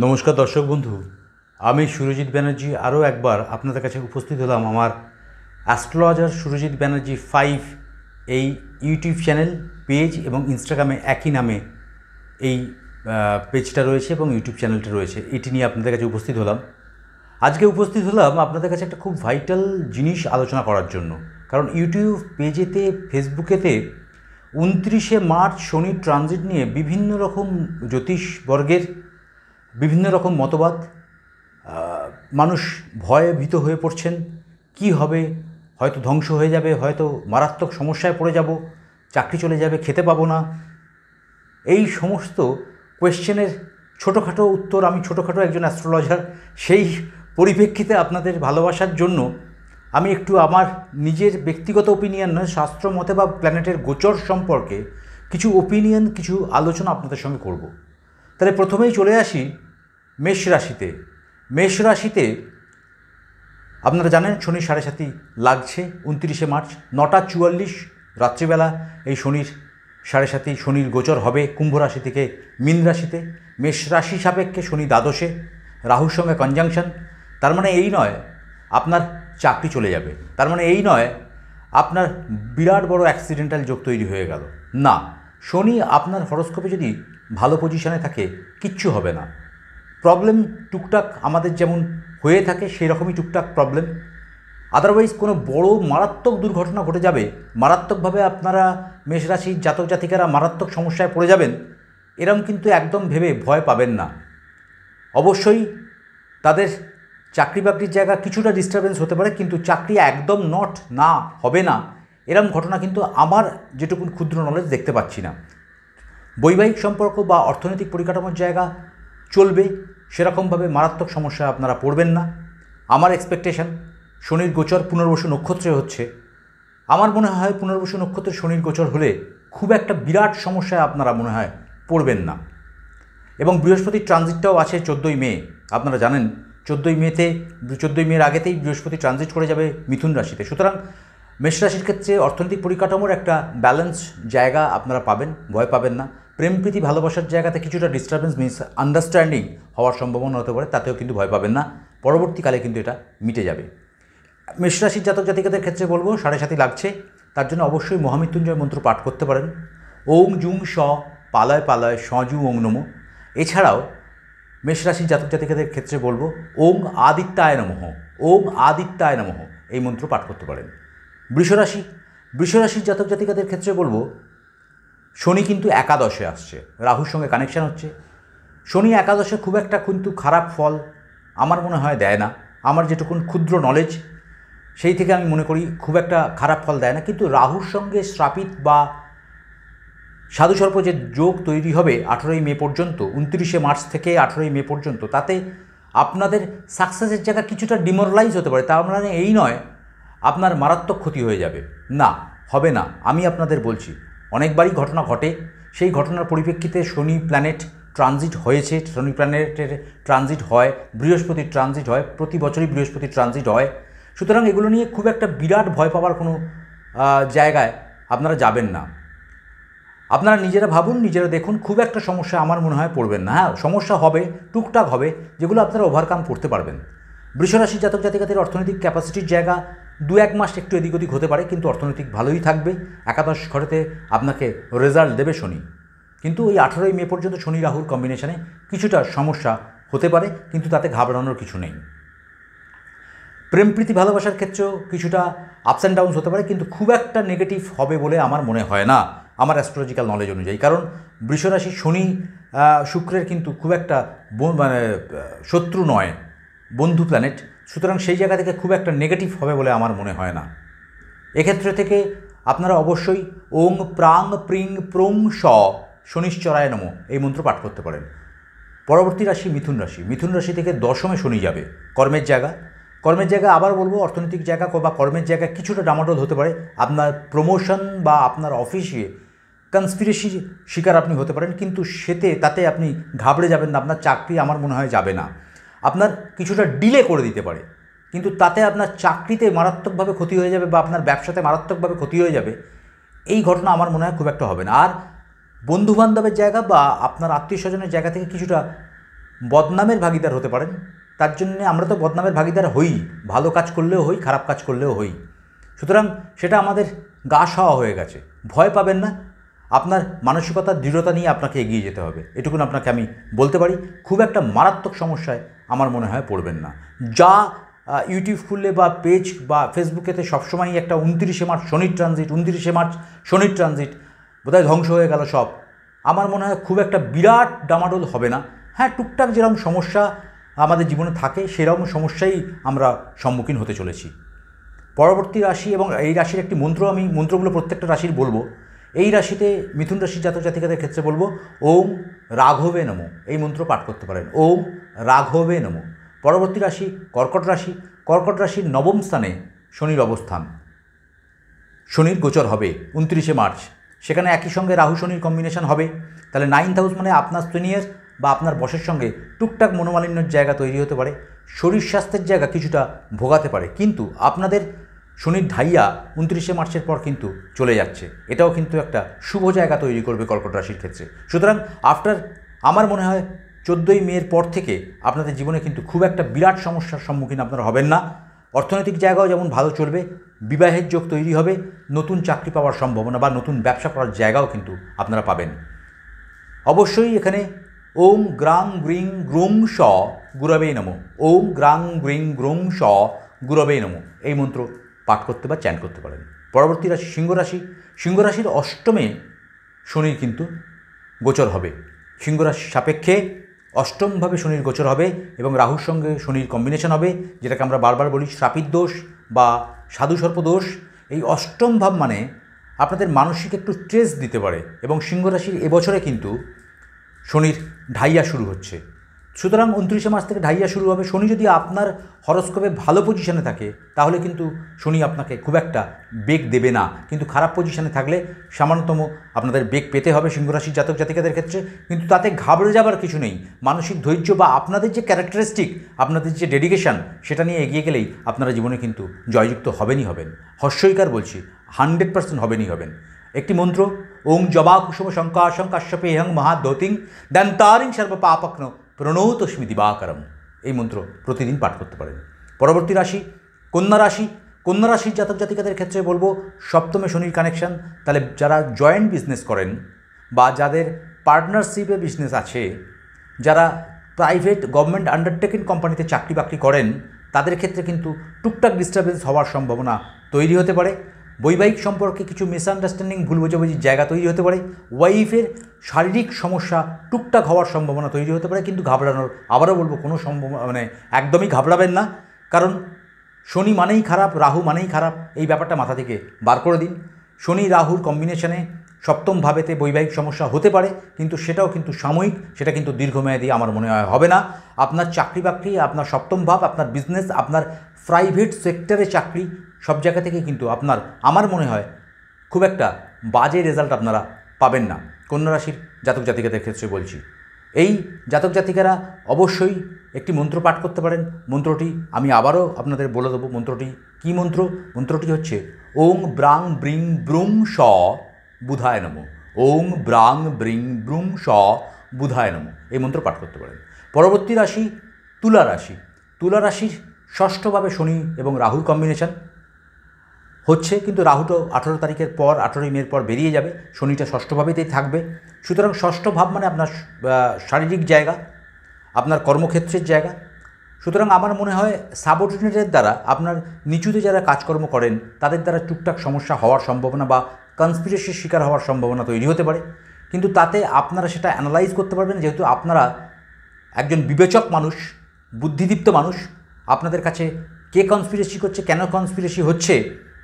নমস্কার দর্শক বন্ধু, আমি সুরজিৎ ব্যানার্জি আরও একবার আপনাদের কাছে উপস্থিত হলাম আমার অ্যাস্ট্রোলজার সুরজিৎ ব্যানার্জি 5 এই ইউটিউব চ্যানেল, পেজ এবং ইনস্টাগ্রামে একই নামে এই পেজটা রয়েছে এবং ইউটিউব চ্যানেলটা রয়েছে। এটি নিয়ে আপনাদের কাছে উপস্থিত হলাম। আজকে উপস্থিত হলাম আপনাদের কাছে একটা খুব ভাইটাল জিনিস আলোচনা করার জন্য। কারণ ইউটিউব পেজেতে, ফেসবুকেতে 29শে মার্চ শনির ট্রানজিট নিয়ে বিভিন্ন রকম জ্যোতিষবর্গের বিভিন্ন রকম মতবাদ, মানুষ ভয়ে ভীত হয়ে পড়ছেন। কি হবে, হয়তো ধ্বংস হয়ে যাবে, হয়তো মারাত্মক সমস্যায় পড়ে যাব, চাকরি চলে যাবে, খেতে পাবো না। এই সমস্ত কোয়েশ্চেনের ছোটোখাটো উত্তর, আমি ছোটোখাটো একজন অ্যাস্ট্রোলজার, সেই পরিপ্রেক্ষিতে আপনাদের ভালোবাসার জন্য আমি একটু আমার নিজের ব্যক্তিগত ওপিনিয়ন নয়, শাস্ত্র মতে বা প্ল্যানেটের গোচর সম্পর্কে কিছু ওপিনিয়ন, কিছু আলোচনা আপনাদের সঙ্গে করব। তাহলে প্রথমেই চলে আসি মেষ রাশিতে। মেষ রাশিতে আপনারা জানেন শনি 7.5 লাগছে 29শে মার্চ 9টা 44 রাত্রিবেলা এই শনির 7.5 শনির গোচর হবে কুম্ভ রাশি থেকে মীন রাশিতে। মেষ রাশি সাপেক্ষে শনি দ্বাদশে, রাহুর সঙ্গে কনজাংশন। তার মানে এই নয় আপনার চাকরি চলে যাবে, তার মানে এই নয় আপনার বিরাট বড় অ্যাক্সিডেন্টাল যোগ তৈরি হয়ে গেল, না। শনি আপনার হরোস্কোপে যদি ভালো পজিশনে থাকে কিচ্ছু হবে না। প্রবলেম টুকটাক আমাদের যেমন হয়ে থাকে সেই রকমই টুকটাক প্রবলেম, আদারওয়াইজ কোনো বড় মারাত্মক দুর্ঘটনা ঘটে যাবে, মারাত্মকভাবে আপনারা মেষরাশির জাতক জাতিকারা মারাত্মক সমস্যায় পড়ে যাবেন, এরম কিন্তু একদম ভেবে ভয় পাবেন না। অবশ্যই তাদের চাকরি বাকরির জায়গা কিছুটা ডিস্টারবেন্স হতে পারে, কিন্তু চাকরি একদম নট না, হবে না, এরম ঘটনা কিন্তু আমার যেটুকু ক্ষুদ্র নলেজ দেখতে পাচ্ছি না। বৈবাহিক সম্পর্ক বা অর্থনৈতিক পরিকাঠামোর জায়গা চলবে, সেরকমভাবে মারাত্মক সমস্যায় আপনারা পড়বেন না। আমার এক্সপেকটেশন, শনির গোচর পুনর্বসু নক্ষত্রে হচ্ছে, আমার মনে হয় পুনর্বসু নক্ষত্রে শনির গোচর হলে খুব একটা বিরাট সমস্যায় আপনারা মনে হয় পড়বেন না। এবং বৃহস্পতির ট্রানজিটটাও আছে 14ই মে, আপনারা জানেন 14ই মের আগেতেই বৃহস্পতি ট্রানজিট করে যাবে মিথুন রাশিতে। সুতরাং মেষ রাশির ক্ষেত্রে অর্থনৈতিক পরিকাঠামোর একটা ব্যালেন্স জায়গা আপনারা পাবেন, ভয় পাবেন না। প্রেম প্রীতি ভালোবাসার জায়গাতে কিছুটা ডিস্টারবেন্স, মিস আন্ডারস্ট্যান্ডিং হওয়ার সম্ভাবনা হতে পারে, তাতেও কিন্তু ভয় পাবেন না, পরবর্তীকালে কিন্তু এটা মিটে যাবে। মেষ রাশির জাতক জাতিকাদের ক্ষেত্রে বলবো 7.5 লাগছে, তার জন্য অবশ্যই মহামৃত্যুঞ্জয় মন্ত্র পাঠ করতে পারেন। ওং জুং স পালয় পালয় সজু ওং নমঃ। এছাড়াও মেষ রাশির জাতক জাতিকাদের ক্ষেত্রে বলবো ওং আদিত্যায় নমঃ, ওং আদিত্যায় নমঃ, এই মন্ত্র পাঠ করতে পারেন। বৃষরাশির জাতক জাতিকাদের ক্ষেত্রে বলবো শনি কিন্তু একাদশে আসছে, রাহুর সঙ্গে কানেকশান হচ্ছে। শনি একাদশে খুব একটা কিন্তু খারাপ ফল আমার মনে হয় দেয় না, আমার যেটুকুন ক্ষুদ্র নলেজ সেই থেকে আমি মনে করি খুব একটা খারাপ ফল দেয় না। কিন্তু রাহুর সঙ্গে শ্রাপিত বা সাধুসর্প যে যোগ তৈরি হবে 18ই মে পর্যন্ত, 29শে মার্চ থেকে 18ই মে পর্যন্ত, তাতে আপনাদের সাকসেসের জায়গা কিছুটা ডিমোরালাইজ হতে পারে। তার মানে এই নয় আপনার মারাত্মক ক্ষতি হয়ে যাবে, না, হবে না। আমি আপনাদের বলছি অনেকবারই ঘটনা ঘটে, সেই ঘটনার পরিপ্রেক্ষিতে শনি প্ল্যানেট ট্রানজিট হয়েছে, শনি প্ল্যানেটের ট্রানজিট হয়, বৃহস্পতির ট্রানজিট হয়, প্রতি বছরই বৃহস্পতির ট্রানজিট হয়। সুতরাং এগুলো নিয়ে খুব একটা বিরাট ভয় পাওয়ার কোনো জায়গায় আপনারা যাবেন না। আপনারা নিজেরা ভাবুন, নিজেরা দেখুন, খুব একটা সমস্যা আমার মনে হয় পড়বেন না। হ্যাঁ, সমস্যা হবে, টুকটাক হবে, যেগুলো আপনারা ওভারকাম করতে পারবেন। বৃষরাশির জাতক জাতিকাদের অর্থনৈতিক ক্যাপাসিটির জায়গা 2-1 মাস একটু এদিক ওদিক হতে পারে, কিন্তু অর্থনৈতিক ভালোই থাকবে। একাদশ ঘরেতে আপনাকে রেজাল্ট দেবে শনি, কিন্তু ওই 18ই মে পর্যন্ত শনি রাহুর কম্বিনেশনে কিছুটা সমস্যা হতে পারে, কিন্তু তাতে ঘাবড়ানোর কিছু নেই। প্রেম প্রীতি ভালোবাসার ক্ষেত্রেও কিছুটা আপস অ্যান্ড ডাউনস হতে পারে, কিন্তু খুব একটা নেগেটিভ হবে বলে আমার মনে হয় না আমার অ্যাস্ট্রোলজিক্যাল নলেজ অনুযায়ী। কারণ বৃষরাশি শনি শুক্রের কিন্তু খুব একটা মানে শত্রু নয়, বন্ধু প্ল্যানেট। সুতরাং সেই জায়গা থেকে খুব একটা নেগেটিভ হবে বলে আমার মনে হয় না। এক্ষেত্রে থেকে আপনারা অবশ্যই ওং প্রাং প্রিং প্রং স শনিশ্চরায় নমঃ এই মন্ত্র পাঠ করতে পারেন। পরবর্তী রাশি মিথুন রাশি। মিথুন রাশি থেকে 10মে শনি যাবে, কর্মের জায়গা আবার বলবো, অর্থনৈতিক জায়গা বা কর্মের জায়গা কিছুটা ডামাডোল হতে পারে। আপনার প্রমোশন বা আপনার অফিসে কনস্পিরেসির শিকার আপনি হতে পারেন, কিন্তু তাতে আপনি ঘাবড়ে যাবেন না। আপনার চাকরি আমার মনে হয় যাবে না, আপনার কিছুটা ডিলে করে দিতে পারে, কিন্তু তাতে আপনার চাকরিতে মারাত্মকভাবে ক্ষতি হয়ে যাবে বা আপনার ব্যবসাতে মারাত্মকভাবে ক্ষতি হয়ে যাবে, এই ঘটনা আমার মনে হয় খুব একটা হবে না। আর বন্ধুবান্ধবের জায়গা বা আপনার আত্মীয় স্বজনের জায়গা থেকে কিছুটা বদনামের ভাগিদার হতে পারেন। তার জন্যে আমরা তো বদনামের ভাগিদার হই, ভালো কাজ করলেও হই, খারাপ কাজ করলেও হই। সুতরাং সেটা আমাদের গা সওয়া হয়ে গেছে। ভয় পাবেন না, আপনার মানসিকতার দৃঢ়তা নিয়ে আপনাকে এগিয়ে যেতে হবে, এটুকুন আপনাকে আমি বলতে পারি। খুব একটা মারাত্মক সমস্যায় আমার মনে হয় পড়বেন না। যা ইউটিউব খুললে বা পেজ বা ফেসবুকেতে সবসময়ই একটা 29শে মার্চ শনির ট্রানজিট, 29শে মার্চ শনির ট্রানজিট, বোধহয় ধ্বংস হয়ে গেল সব। আমার মনে হয় খুব একটা বিরাট ডামাডোল হবে না। হ্যাঁ, টুকটাক যেরকম সমস্যা আমাদের জীবনে থাকে সেরকম সমস্যাই আমরা সম্মুখীন হতে চলেছি। পরবর্তী রাশি এবং এই রাশির একটি মন্ত্র, আমি মন্ত্রগুলো প্রত্যেকটা রাশির বলবো। এই রাশিতে মিথুন রাশির জাতক জাতিকাদের ক্ষেত্রে বলবো ওম রাঘবে নমঃ, এই মন্ত্র পাঠ করতে পারেন, ওম রাঘবে নমঃ। পরবর্তী রাশি কর্কট রাশি। কর্কট রাশির নবম স্থানে শনির অবস্থান, শনির গোচর হবে 29শে মার্চ। সেখানে একই সঙ্গে রাহু শনির কম্বিনেশন হবে। তাহলে 9th হাউস মানে আপনার সিনিয়র বা আপনার বসের সঙ্গে টুকটাক মনোমালিন্যের জায়গা তৈরি হতে পারে, শরীর স্বাস্থ্যের জায়গা কিছুটা ভোগাতে পারে। কিন্তু আপনাদের শনির ঢাইয়া 29শে মার্চের পর কিন্তু চলে যাচ্ছে, এটাও কিন্তু একটা শুভ জায়গা তৈরি করবে কর্কট রাশির ক্ষেত্রে। সুতরাং আফটার, আমার মনে হয় 14ই মের পর থেকে আপনাদের জীবনে কিন্তু খুব একটা বিরাট সমস্যার সম্মুখীন আপনারা হবেন না। অর্থনৈতিক জায়গাও যেমন ভালো চলবে, বিবাহের যোগ তৈরি হবে, নতুন চাকরি পাওয়ার সম্ভাবনা বা নতুন ব্যবসা করার জায়গাও কিন্তু আপনারা পাবেন। অবশ্যই এখানে ওম গ্রাং গ্রিং গ্রুং স গুরবে নমঃ, ওম গ্রাং গ্রিং গ্রুং স গুরবে নমঃ, এই মন্ত্র পাঠ করতে বা চ্যান্ট করতে পারেন। পরবর্তী রাশি সিংহ রাশি। সিংহ রাশির অষ্টমে শনির কিন্তু গোচর হবে। সিংহ রাশির সাপেক্ষে অষ্টমভাবে শনির গোচর হবে এবং রাহুর সঙ্গে শনির কম্বিনেশন হবে, যেটাকে আমরা বারবার বলি শ্রাপিত দোষ বা সাধু সর্প দোষ। এই অষ্টম ভাব মানে আপনাদের মানসিক একটু স্ট্রেস দিতে পারে এবং সিংহ রাশির এবছরে কিন্তু শনির ঢাইয়া শুরু হচ্ছে। সুতরাং 29শে মার্চ থেকে ঢাইয়া শুরু হবে। শনি যদি আপনার হরস্কোপে ভালো পজিশনে থাকে তাহলে কিন্তু শনি আপনাকে খুব একটা বেগ দেবে না, কিন্তু খারাপ পজিশনে থাকলে সামান্যতম আপনাদের বেগ পেতে হবে সিংহরাশির জাতক জাতিকাদের ক্ষেত্রে। কিন্তু তাতে ঘাবড়ে যাবার কিছু নেই। মানসিক ধৈর্য বা আপনাদের যে ক্যারেক্টারিস্টিক, আপনাদের যে ডেডিকেশান, সেটা নিয়ে এগিয়ে গেলেই আপনারা জীবনে কিন্তু জয়যুক্ত হবেনই হবেন। হর্ষইকার বলছি, 100% হবেনই হবেন। একটি মন্ত্র, ওং জবা কুসুম শঙ্কাশং কাশ্যপেহং মহাদ্যোতিং দন্তারিং সর্বপাপক্ন প্রণৌতস্মি দিবাকরম, এই মন্ত্র প্রতিদিন পাঠ করতে পারেন। পরবর্তী রাশি কন্যা রাশি। কন্যা রাশির জাতক জাতিকাদের ক্ষেত্রে বলবো সপ্তমে শনির কানেকশান। তাহলে যারা জয়েন্ট বিজনেস করেন বা যাদের পার্টনারশিপে বিজনেস আছে, যারা প্রাইভেট গভর্নমেন্ট আন্ডারটেকিং কোম্পানিতে চাকরি বাকরি করেন, তাদের ক্ষেত্রে কিন্তু টুকটাক ডিস্টারবেন্স হওয়ার সম্ভাবনা তৈরি হতে পারে। বৈবাহিক সম্পর্কে কিছু মিসআন্ডারস্ট্যান্ডিং, ভুল বোঝাবুঝির জায়গা তৈরি হতে পারে। ওয়াইফের শারীরিক সমস্যা টুকটাক হওয়ার সম্ভাবনা তৈরি হতে পারে। কিন্তু ঘাবড়ানোর, আবারও বলবো, কোনো মানে একদমই ঘাবড়াবেন না, কারণ শনি মানেই খারাপ, রাহু মানেই খারাপ, এই ব্যাপারটা মাথা থেকে বার করে দিন। শনি রাহুর কম্বিনেশনে সপ্তম ভাবেতে বৈবাহিক সমস্যা হতে পারে, কিন্তু সেটাও কিন্তু সাময়িক, সেটা কিন্তু দীর্ঘমেয়াদী আমার মনে হয় হবে না। আপনার চাকরি বাকরি, আপনার সপ্তম ভাব, আপনার বিজনেস, আপনার প্রাইভেট সেক্টরে চাকরি, সব জায়গা থেকে কিন্তু আপনার, আমার মনে হয়, খুব একটা বাজে রেজাল্ট আপনারা পাবেন না। কন্যা রাশির জাতক জাতিকাদের ক্ষেত্রে বলছি, এই জাতক জাতিকারা অবশ্যই একটি মন্ত্র পাঠ করতে পারেন। মন্ত্রটি আমি আবারও আপনাদের বলে দেবো। মন্ত্রটি কী মন্ত্র? মন্ত্রটি হচ্ছে ওং ব্রাং ব্রিং ব্রুং স বুধায় নমঃ, ওং ব্রাং ব্রিং ব্রুং স বুধায় নমঃ, এই মন্ত্র পাঠ করতে পারেন। পরবর্তী রাশি তুলা রাশি। তুলা রাশির ষষ্ঠভাবে শনি এবং রাহুর কম্বিনেশন হচ্ছে, কিন্তু রাহু তো 18 তারিখের পর, 18ই মের পর বেরিয়ে যাবে। শনিটা ষষ্ঠভাবেতেই থাকবে। সুতরাং ষষ্ঠ ভাব মানে আপনার শারীরিক জায়গা, আপনার কর্মক্ষেত্রের জায়গা। সুতরাং আমার মনে হয় সাবঅর্ডিনেটের দ্বারা, আপনার নিচুতে যারা কাজকর্ম করেন তাদের দ্বারা টুকটাক সমস্যা হওয়ার সম্ভাবনা বা কনস্পিরেসির শিকার হওয়ার সম্ভাবনা তৈরি হতে পারে। কিন্তু তাতে আপনারা সেটা অ্যানালাইজ করতে পারবেন, যেহেতু আপনারা একজন বিবেচক মানুষ, বুদ্ধিদীপ্ত মানুষ। আপনাদের কাছে কে কনস্পিরেসি করছে, কেন কনস্পিরেসি হচ্ছে,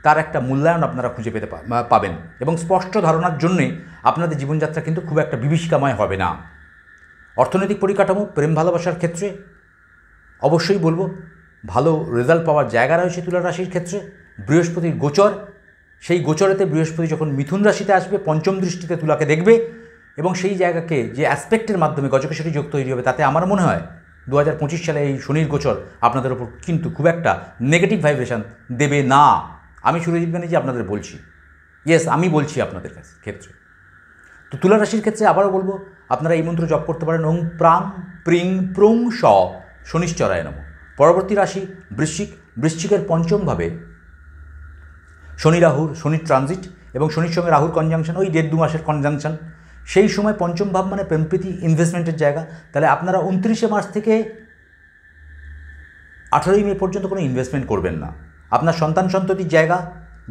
তার একটা মূল্যায়ন আপনারা খুঁজে পেতে পাবেন এবং স্পষ্ট ধারণার জন্যে আপনাদের জীবনযাত্রা কিন্তু খুব একটা বিভীষিকাময় হবে না। অর্থনৈতিক পরিকাঠামো, প্রেম ভালোবাসার ক্ষেত্রে অবশ্যই বলবো ভালো রেজাল্ট পাওয়ার জায়গা রয়েছে তুলা রাশির ক্ষেত্রে। বৃহস্পতির গোচর, সেই গোচরেতে বৃহস্পতি যখন মিথুন রাশিতে আসবে, পঞ্চম দৃষ্টিতে তুলাকে দেখবে এবং সেই জায়গাকে যে অ্যাসপেক্টের মাধ্যমে গজকেশরী যোগ তৈরি হবে, তাতে আমার মনে হয় 2025 সালে এই শনির গোচর আপনাদের ওপর কিন্তু খুব একটা নেগেটিভ ভাইব্রেশন দেবে না। আমি সুরজিৎ ব্যানার্জি আপনাদের বলছি, ইয়েস আমি বলছি আপনাদের ক্ষেত্রে। তো তুলা রাশির ক্ষেত্রে আবারও বলবো, আপনারা এই মন্ত্র জপ করতে পারেন ওং প্রাং প্রিং প্রং স শনিশ্চরায় নমঃ। পরবর্তী রাশি বৃশ্চিক। বৃশ্চিকের পঞ্চম ভাবে শনির ট্রানজিট এবং শনির সঙ্গে রাহুর কনজাংশন, ওই 1.5-2 মাসের কনজাংশন। সেই সময় পঞ্চম ভাব মানে প্রেমপ্রীতি, ইনভেস্টমেন্টের জায়গা। তাহলে আপনারা 29শে মার্চ থেকে 18ই মে পর্যন্ত কোনো ইনভেস্টমেন্ট করবেন না। আপনার সন্তান সন্ততির জায়গা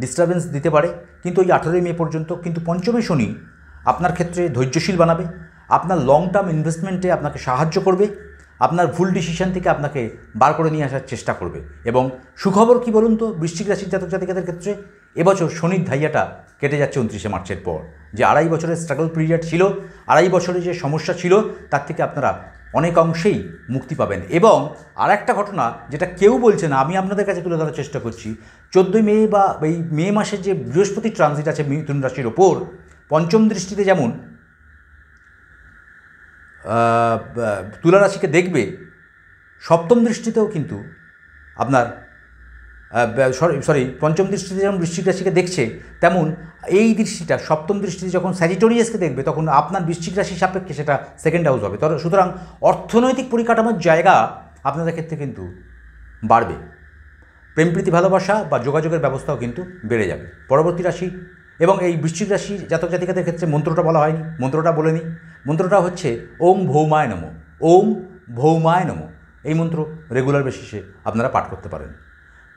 ডিস্টারবেন্স দিতে পারে, কিন্তু ওই 18ই মে পর্যন্ত। কিন্তু পঞ্চমে শনি আপনার ক্ষেত্রে ধৈর্যশীল বানাবে, আপনার লং টার্ম ইনভেস্টমেন্টে আপনাকে সাহায্য করবে, আপনার ভুল ডিসিশন থেকে আপনাকে বার করে নিয়ে আসার চেষ্টা করবে। এবং সুখবর কি বলুন তো, বৃশ্চিক রাশির জাতক জাতিকাদের ক্ষেত্রে এবছর শনির ধাইয়াটা কেটে যাচ্ছে 29শে মার্চের পর। যে 2.5 বছরের স্ট্রাগল পিরিয়ড ছিল, 2.5 বছরে যে সমস্যা ছিল, তার থেকে আপনারা অনেক অংশেই মুক্তি পাবেন। এবং আর একটা ঘটনা যেটা কেউ বলছে না, আমি আপনাদের কাছে তুলে ধরার চেষ্টা করছি, 14ই মে বা এই মে মাসের যে বৃহস্পতির ট্রানজিট আছে মিথুন রাশির ওপর, পঞ্চম দৃষ্টিতে যেমন তুলা রাশিকে দেখবে, সপ্তম দৃষ্টিতেও কিন্তু আপনার পঞ্চম দৃষ্টিতে যেমন বৃশ্চিক রাশিকে দেখছে, তেমন এই দৃষ্টিটা সপ্তম দৃষ্টিতে যখন স্যাজিটোরিয়াসকে দেখবে, তখন আপনার বৃশ্চিক রাশির সাপেক্ষে সেটা সেকেন্ড হাউস হবে। সুতরাং অর্থনৈতিক পরিকাঠামোর জায়গা আপনাদের ক্ষেত্রে কিন্তু বাড়বে, প্রেমপ্রীতি ভালোবাসা বা যোগাযোগের ব্যবস্থাও কিন্তু বেড়ে যাবে। পরবর্তী রাশি এবং এই বৃশ্চিক রাশি জাতক জাতিকাদের ক্ষেত্রে মন্ত্রটা বলা হয়নি, মন্ত্রটা বলে নিই। মন্ত্রটা হচ্ছে ওম ভৌমায় নমঃ। ওম ভৌমায় নমঃ। এই মন্ত্র রেগুলার বেসিসে আপনারা পাঠ করতে পারেন।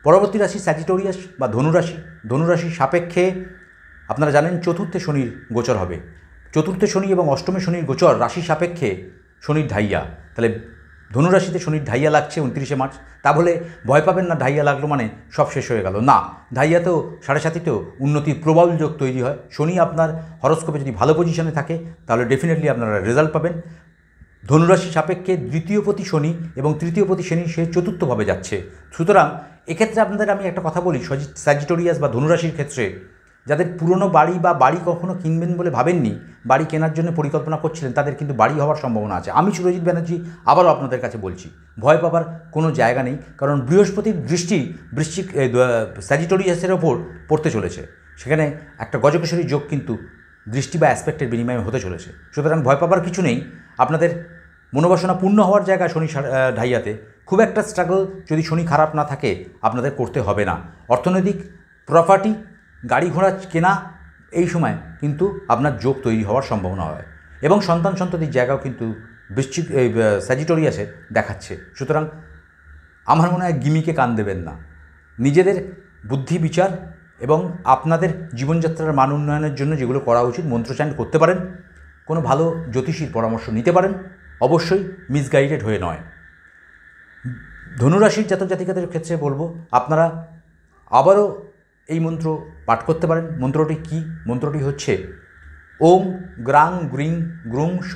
পরবর্তী রাশি স্যাজিটোরিয়াস বা ধনুরাশি। ধনুরাশির সাপেক্ষে আপনারা জানেন চতুর্থে শনির গোচর হবে। চতুর্থে শনি এবং অষ্টমে শনির গোচর রাশি সাপেক্ষে শনির ঢাইয়া। তাহলে ধনুরাশিতে শনির ঢাইয়া লাগছে 29শে মার্চ। তা বলে ভয় পাবেন না ঢাইয়া লাগলো মানে সব শেষ হয়ে গেল, না। ঢাইয়াতেও 7.5তেও উন্নতির প্রবল যোগ তৈরি হয়। শনি আপনার হরস্কোপে যদি ভালো পজিশনে থাকে তাহলে ডেফিনেটলি আপনারা রেজাল্ট পাবেন। ধনুরাশি সাপেক্ষে দ্বিতীয়পতি শনি এবং তৃতীয়পতি শনি সে চতুর্থভাবে যাচ্ছে। সুতরাং এক্ষেত্রে আপনাদের আমি একটা কথা বলি, স্যাজিটোরিয়াস বা ধনুরাশির ক্ষেত্রে যাদের পুরনো বাড়ি বা বাড়ি কখনো কিনবেন বলে ভাবেননি, বাড়ি কেনার জন্য পরিকল্পনা করছিলেন, তাদের কিন্তু বাড়ি হওয়ার সম্ভাবনা আছে। আমি সুরজিৎ ব্যানার্জি আবারও আপনাদের কাছে বলছি, ভয় পাবার কোনো জায়গা নেই, কারণ বৃহস্পতির দৃষ্টি বৃশ্চিক স্যাজিটোরিয়াসের ওপর পড়তে চলেছে। সেখানে একটা গজকেশরী যোগ কিন্তু দৃষ্টি বা অ্যাসপেক্টের বিনিময়ে হতে চলেছে। সুতরাং ভয় পাবার কিছু নেই। আপনাদের মনোবাসনা পূর্ণ হওয়ার জায়গা শনি ঢাইয়াতে খুব একটা স্ট্রাগল যদি শনি খারাপ না থাকে আপনাদের করতে হবে না। অর্থনৈতিক, প্রপার্টি, গাড়ি ঘোড়া কেনা এই সময় কিন্তু আপনার যোগ তৈরি হওয়ার সম্ভাবনা হয়। এবং সন্তান সন্ততির জায়গাও কিন্তু বৃশ্চিক স্যাজিটোরিয়াসে দেখাচ্ছে। সুতরাং আমার মনে হয় গিমিকে কান দেবেন না। নিজেদের বুদ্ধি বিচার এবং আপনাদের জীবনযাত্রার মান উন্নয়নের জন্য যেগুলো করা উচিত, মন্ত্রচায়ন করতে পারেন, কোনো ভালো জ্যোতিষীর পরামর্শ নিতে পারেন, অবশ্যই মিসগাইডেড হয়ে নয়। ধনুরাশির জাতক জাতিকাদের ক্ষেত্রে বলবো, আপনারা আবারও এই মন্ত্র পাঠ করতে পারেন। মন্ত্রটি কি? মন্ত্রটি হচ্ছে ওং গ্রাং গ্রিং গ্রুং স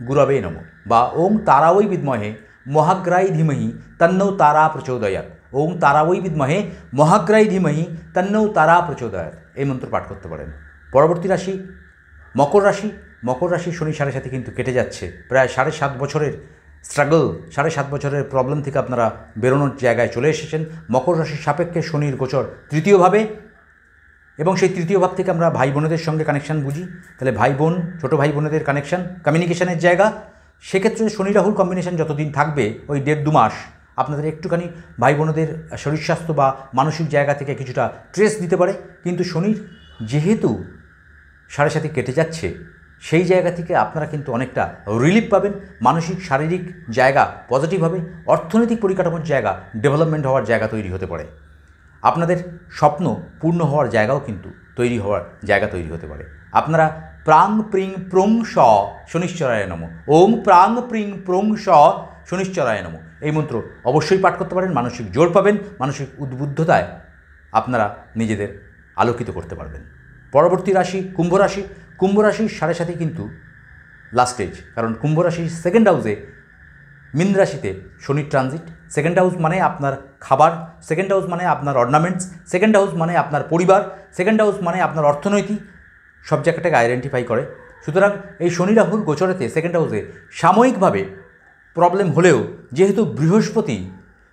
গুরবে নমঃ, বা ওং তারাওই বিদ্মহে মহাগ্রাই ধীমহি তন্নৌ তারা প্রচোদয়াৎ। ওং তারাওই বিদ্মহে মহাগ্রাই ধীমহি তন্নৌ তারা প্রচোদয়াৎ। এই মন্ত্র পাঠ করতে পারেন। পরবর্তী রাশি মকর রাশি। মকর রাশির শনি 7.5 কিন্তু কেটে যাচ্ছে। প্রায় 7.5 বছরের স্ট্রাগল, 7.5 বছরের প্রবলেম থেকে আপনারা বেরোনোর জায়গায় চলে এসেছেন। মকর রাশির সাপেক্ষে শনির গোচর তৃতীয়ভাবে, এবং সেই তৃতীয় ভাব থেকে আমরা ভাই বোনেদের সঙ্গে কানেকশান বুঝি। তাহলে ভাই বোন, ছোটো ভাই বোনেদের কানেকশান, কমিউনিকেশনের জায়গা। সেক্ষেত্রে শনি রাহুর কম্বিনেশন যতদিন থাকবে, ওই 1.5-2 মাস আপনাদের একটুখানি ভাই বোনেদের শরীর স্বাস্থ্য বা মানসিক জায়গা থেকে কিছুটা স্ট্রেস দিতে পারে। কিন্তু শনির যেহেতু 7.5 কেটে যাচ্ছে, সেই জায়গা থেকে আপনারা কিন্তু অনেকটা রিলিফ পাবেন। মানসিক শারীরিক জায়গা পজিটিভ হবে, অর্থনৈতিক পরিকাঠামোর জায়গা ডেভেলপমেন্ট হওয়ার জায়গা তৈরি হতে পারে, আপনাদের স্বপ্ন পূর্ণ হওয়ার জায়গাও কিন্তু তৈরি হতে পারে। আপনারা প্রাং প্রিং প্রং স শনিশ্চরায় নমঃ, ওম প্রাং প্রিং প্রং স শনিশ্চরায় নমঃ এই মন্ত্র অবশ্যই পাঠ করতে পারেন। মানসিক জোর পাবেন, মানসিক উদ্বুদ্ধতায় আপনারা নিজেদের আলোকিত করতে পারবেন। পরবর্তী রাশি কুম্ভ রাশি। কুম্ভ রাশির 7.5 কিন্তু লাস্ট স্টেজ, কারণ কুম্ভ রাশির সেকেন্ড হাউসে মীন রাশিতে শনির ট্রানজিট। সেকেন্ড হাউস মানে আপনার খাবার, সেকেন্ড হাউস মানে আপনার অর্নামেন্টস, সেকেন্ড হাউস মানে আপনার পরিবার, সেকেন্ড হাউস মানে আপনার অর্থনৈতিক, সব জায়গাটাকে আইডেন্টিফাই করে। সুতরাং এই শনি রাহুর গোচরেতে সেকেন্ড হাউসে সাময়িকভাবে প্রবলেম হলেও, যেহেতু বৃহস্পতি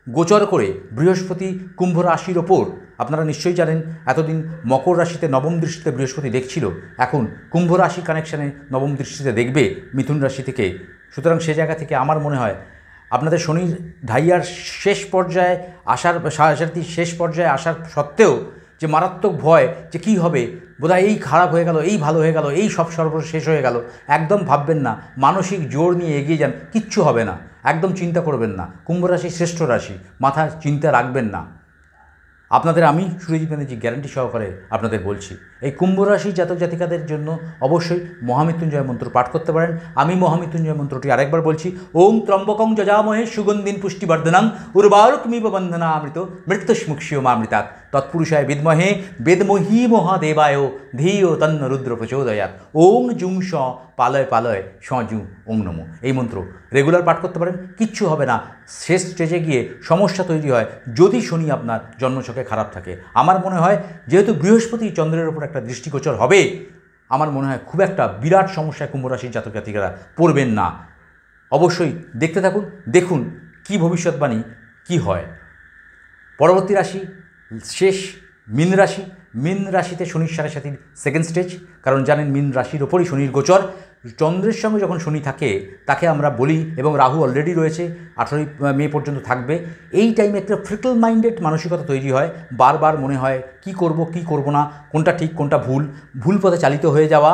গোচর করে বৃহস্পতি কুম্ভ রাশির ওপর, আপনারা নিশ্চয়ই জানেন এতদিন মকর রাশিতে নবম দৃষ্টিতে বৃহস্পতি দেখছিল, এখন কুম্ভ রাশি কানেকশানে নবম দৃষ্টিতে দেখবে মিথুন রাশি থেকে। সুতরাং সে জায়গা থেকে আমার মনে হয় আপনাদের শনির ঢাইয়ার শেষ পর্যায়ে আসার শেষ পর্যায়ে আসার সত্ত্বেও যে মারাত্মক ভয় যে কী হবে, বোধহয় এই খারাপ হয়ে গেল, এই ভালো হয়ে গেল, এই সব সর্বশেষ হয়ে গেল, একদম ভাববেন না। মানসিক জোর নিয়ে এগিয়ে যান, কিচ্ছু হবে না, একদম চিন্তা করবেন না। কুম্ভ রাশি শ্রেষ্ঠ রাশি, মাথায় চিন্তা রাখবেন না। আপনাদের আমি সুরজিৎ ব্যানার্জি গ্যারান্টি সহকারে আপনাদের বলছি, এই কুম্ভ রাশি জাতক জাতিকাদের জন্য অবশ্যই মহামৃত্যুঞ্জয় মন্ত্র পাঠ করতে পারেন। আমি মহামৃত্যুঞ্জয় মন্ত্রটি আরেকবার বলছি, ওং ত্রম্বকং যজামহে সুগন্ধিন পুষ্টিবর্ধনং উর্বারুকমিব বন্ধনামৃত মৃত্যুষ্মুক্ষীয়মামৃতাৎ তৎপুরুষায় বিদ্মহে বেদমহি মহাদেবায় ধিয়ো তন্ন রুদ্র প্রচোদয়াৎ ওং জুংস পালয় পালয় সজু ওং নমো। এই মন্ত্র রেগুলার পাঠ করতে পারেন, কিচ্ছু হবে না। শেষ স্টেজে গিয়ে সমস্যা তৈরি হয় যদি শনি আপনার জন্মছকে খারাপ থাকে। আমার মনে হয় যেহেতু বৃহস্পতি চন্দ্রের ওপর একটা দৃষ্টিগোচর হবে, আমার মনে হয় খুব একটা বিরাট সমস্যায় কুম্ভ রাশির জাতক জাতিকারা পড়বেন না। অবশ্যই দেখতে থাকুন, দেখুন কি ভবিষ্যৎবাণী কি হয়। পরবর্তী রাশি শেষ মীন রাশি। মীন রাশিতে শনির সাড়ে সেকেন্ড স্টেজ, কারণ জানেন মীন রাশির ওপরই শনির গোচর। চন্দ্রের সঙ্গে যখন শনি থাকে তাকে আমরা বলি, এবং রাহু অলরেডি রয়েছে, 18ই মে পর্যন্ত থাকবে। এই টাইমে একটা ফ্রিকল মাইন্ডেড মানসিকতা তৈরি হয়, বারবার মনে হয় কি করব কি করব না, কোনটা ঠিক কোনটা ভুল, ভুল পথে চালিত হয়ে যাওয়া,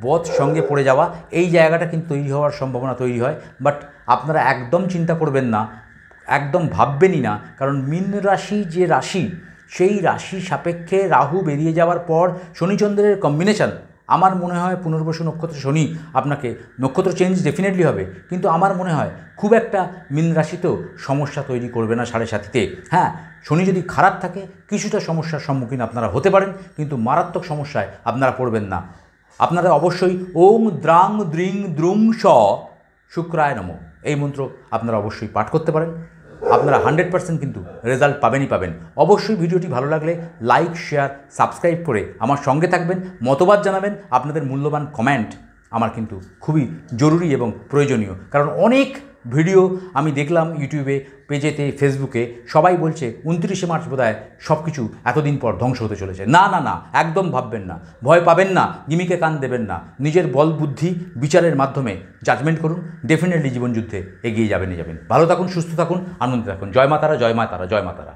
বধ সঙ্গে পড়ে যাওয়া, এই জায়গাটা কিন্তু তৈরি হওয়ার সম্ভাবনা তৈরি হয়। বাট আপনারা একদম চিন্তা করবেন না, একদম ভাববেনই না, কারণ মীন রাশি যে রাশি, সেই রাশি সাপেক্ষে রাহু বেরিয়ে যাওয়ার পর শনিচন্দ্রের কম্বিনেশন, আমার মনে হয় পুনর্বসু নক্ষত্রে শনি আপনাকে, নক্ষত্র চেঞ্জ ডেফিনেটলি হবে, কিন্তু আমার মনে হয় খুব একটা মীন রাশিতেও সমস্যা তৈরি করবে না সাড়ে সাতিতে। হ্যাঁ, শনি যদি খারাপ থাকে কিছুটা সমস্যার সম্মুখীন আপনারা হতে পারেন, কিন্তু মারাত্মক সমস্যায় আপনারা পড়বেন না। আপনারা অবশ্যই ওং দ্রাং দ্রিং দ্রুং স শুক্রায় নমঃ এই মন্ত্র আপনারা অবশ্যই পাঠ করতে পারেন। আপনারা 100% কিন্তু রেজাল্ট পাবেনই পাবেন। অবশ্যই ভিডিওটি ভালো লাগলে লাইক শেয়ার সাবস্ক্রাইব করে আমার সঙ্গে থাকবেন, মতবাদ জানাবেন, আপনাদের মূল্যবান কমেন্ট আমার কিন্তু খুবই জরুরি এবং প্রয়োজনীয়। কারণ অনেক ভিডিও আমি দেখলাম ইউটিউবে, পেজেতে, ফেসবুকে, সবাই বলছে 29শে মার্চ বোধহয় সব কিছু এতদিন পর ধ্বংস হতে চলেছে। না না না, একদম ভাববেন না, ভয় পাবেন না, গিমিকে কান দেবেন না, নিজের বল বুদ্ধি বিচারের মাধ্যমে জাজমেন্ট করুন, ডেফিনেটলি জীবনযুদ্ধে এগিয়ে যাবেন। ভালো থাকুন, সুস্থ থাকুন, আনন্দে থাকুন। জয় মা তারা, জয় মা তারা, জয় মা তারা।